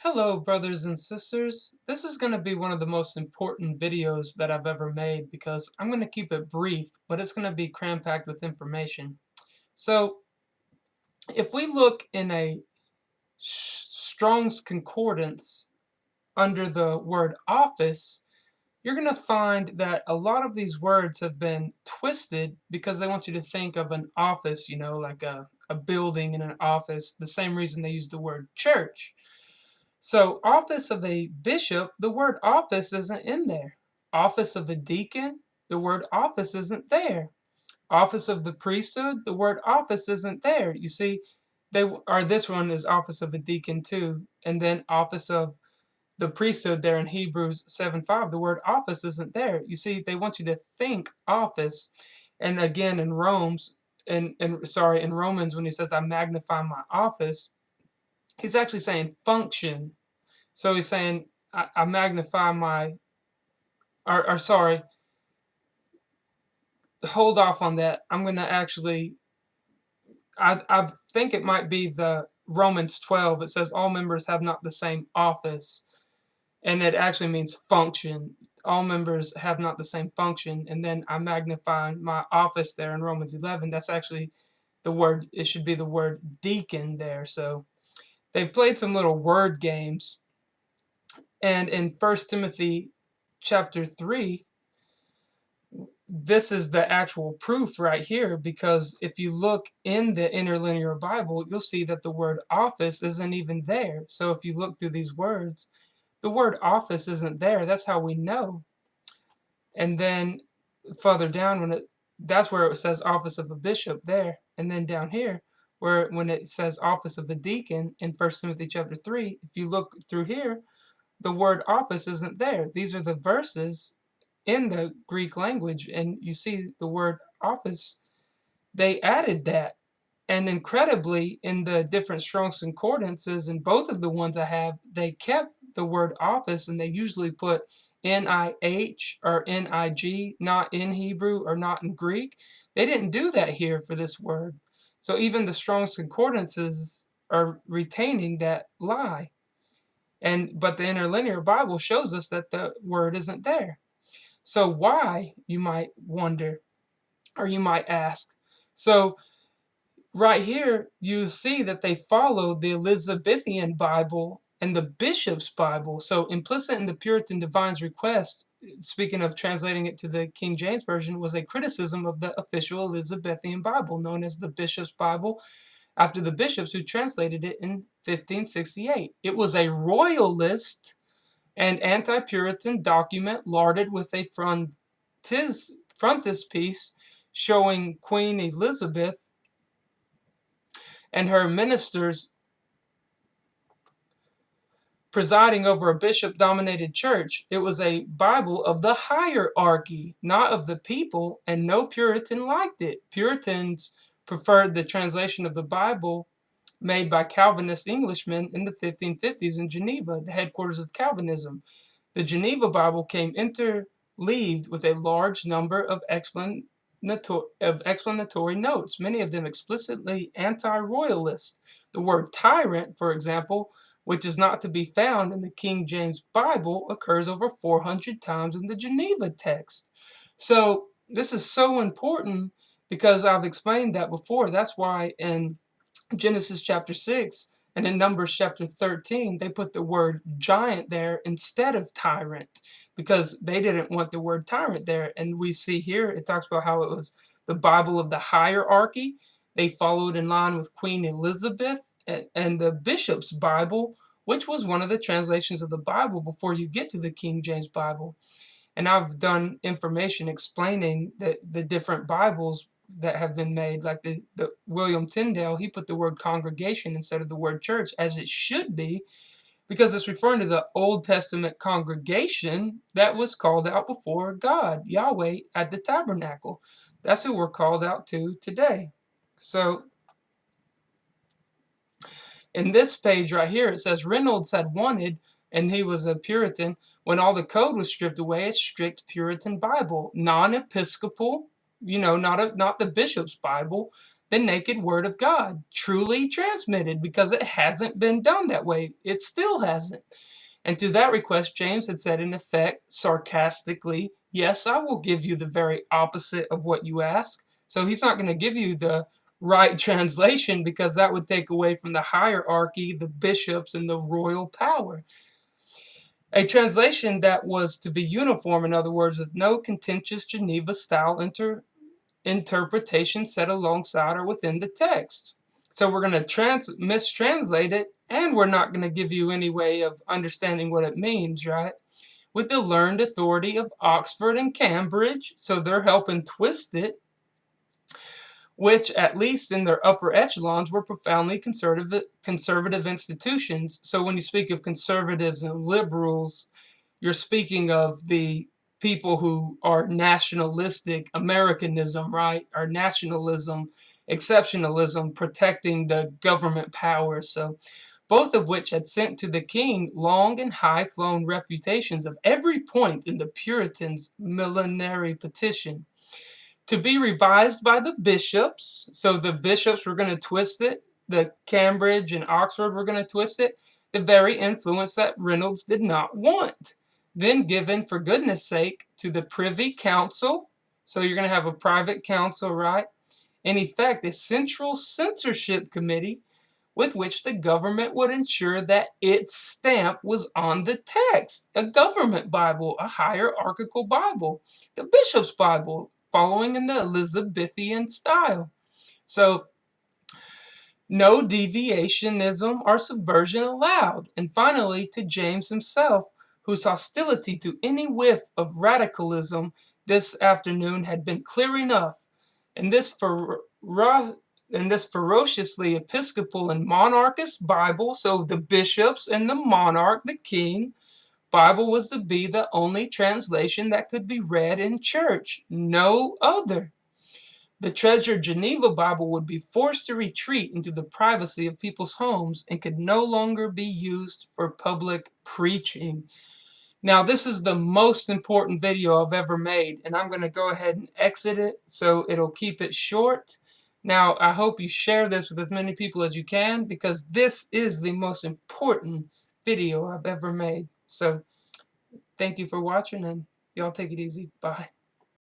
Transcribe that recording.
Hello, brothers and sisters. This is going to be one of the most important videos that I've ever made because I'm going to keep it brief, but it's going to be cram-packed with information. So, if we look in a Strong's Concordance under the word office, you're going to find that a lot of these words have been twisted because they want you to think of an office, like a building and an office, the same reason they use the word church. So, office of a bishop, the word office isn't in there. Office of a deacon, the word office isn't there. Office of the priesthood, the word office isn't there. You see, this one is office of a deacon too, and then office of the priesthood there in Hebrews 7:5, the word office isn't there. You see, they want you to think office, and again in in Romans when he says I magnify my office, he's actually saying function. So he's saying, I magnify my, or sorry, hold off on that. I'm going to actually, I think it might be the Romans 12. It says all members have not the same office. And it actually means function. All members have not the same function. And then I magnify my office there in Romans 11. That's actually the word, it should be the word deacon there. So they've played some little word games. And in 1 Timothy chapter 3, this is the actual proof right here, because if you look in the interlinear Bible, you'll see that the word office isn't even there. So if you look through these words, the word office isn't there. That's how we know. And then further down, that's where it says office of a bishop there. And then down here, when it says office of a deacon in 1 Timothy chapter 3, if you look through here, the word office isn't there. These are the verses in the Greek language, and you see the word office, they added that. And incredibly, in the different Strong's Concordances, and both of the ones I have, they kept the word office, and they usually put NIH or NIG, not in Hebrew or not in Greek. They didn't do that here for this word. So even the Strong's Concordances are retaining that lie. But the interlinear Bible shows us that the word isn't there. So why, you might wonder, or you might ask. So right here, you see that they followed the Elizabethan Bible and the Bishop's Bible. So implicit in the Puritan Divine's request, speaking of translating it to the King James Version, was a criticism of the official Elizabethan Bible, known as the Bishop's Bible, after the bishops who translated it in 1568. It was a royalist and anti-Puritan document larded with a frontispiece showing Queen Elizabeth and her ministers presiding over a bishop-dominated church. It was a Bible of the hierarchy, not of the people, and no Puritan liked it. Puritans preferred the translation of the Bible made by Calvinist Englishmen in the 1550s in Geneva, the headquarters of Calvinism. The Geneva Bible came interleaved with a large number of explanatory notes, many of them explicitly anti-royalist. The word tyrant, for example, which is not to be found in the King James Bible, occurs over 400 times in the Geneva text. So this is so important because I've explained that before. That's why in Genesis chapter 6 and in Numbers chapter 13, they put the word giant there instead of tyrant because they didn't want the word tyrant there. And we see here, it talks about how it was the Bible of the hierarchy. They followed in line with Queen Elizabeth and the Bishop's Bible, which was one of the translations of the Bible before you get to the King James Bible. And I've done information explaining the different Bibles that have been made, like the William Tyndale, he put the word congregation instead of the word church, as it should be, because it's referring to the Old Testament congregation that was called out before God, Yahweh, at the tabernacle. That's who we're called out to today. So in this page right here, it says Reynolds had wanted, and he was a Puritan, when all the code was stripped away, a strict Puritan Bible, non-episcopal, not the bishop's Bible, the naked word of God, truly transmitted, because it hasn't been done that way. It still hasn't. And to that request, James had said, in effect, sarcastically, yes, I will give you the very opposite of what you ask. So he's not going to give you the right translation, because that would take away from the hierarchy, the bishops, and the royal power. A translation that was to be uniform, in other words, with no contentious Geneva-style interpretation set alongside or within the text. So we're going to mistranslate it, and we're not going to give you any way of understanding what it means, right? With the learned authority of Oxford and Cambridge, so they're helping twist it, which, at least in their upper echelons, were profoundly conservative institutions. So when you speak of conservatives and liberals, you're speaking of the people who are nationalistic, Americanism, right? Or nationalism, exceptionalism, protecting the government power. So both of which had sent to the king long and high-flown refutations of every point in the Puritans' millenary petition, to be revised by the bishops. So the bishops were going to twist it. The Cambridge and Oxford were going to twist it. The very influence that Reynolds did not want. Then given, for goodness sake, to the Privy Council. So you're going to have a private council, right? In effect, a central censorship committee with which the government would ensure that its stamp was on the text. A government Bible, a hierarchical Bible, the bishop's Bible, following in the Elizabethan style. So no deviationism or subversion allowed. And finally, to James himself, whose hostility to any whiff of radicalism this afternoon had been clear enough. And this ferociously episcopal and monarchist Bible, so the bishops and the monarch, the king, Bible was to be the only translation that could be read in church, no other. The treasured Geneva Bible would be forced to retreat into the privacy of people's homes and could no longer be used for public preaching. Now, this is the most important video I've ever made, and I'm going to go ahead and exit it so it'll keep it short. Now, I hope you share this with as many people as you can, because this is the most important video I've ever made. So, thank you for watching, and y'all take it easy. Bye.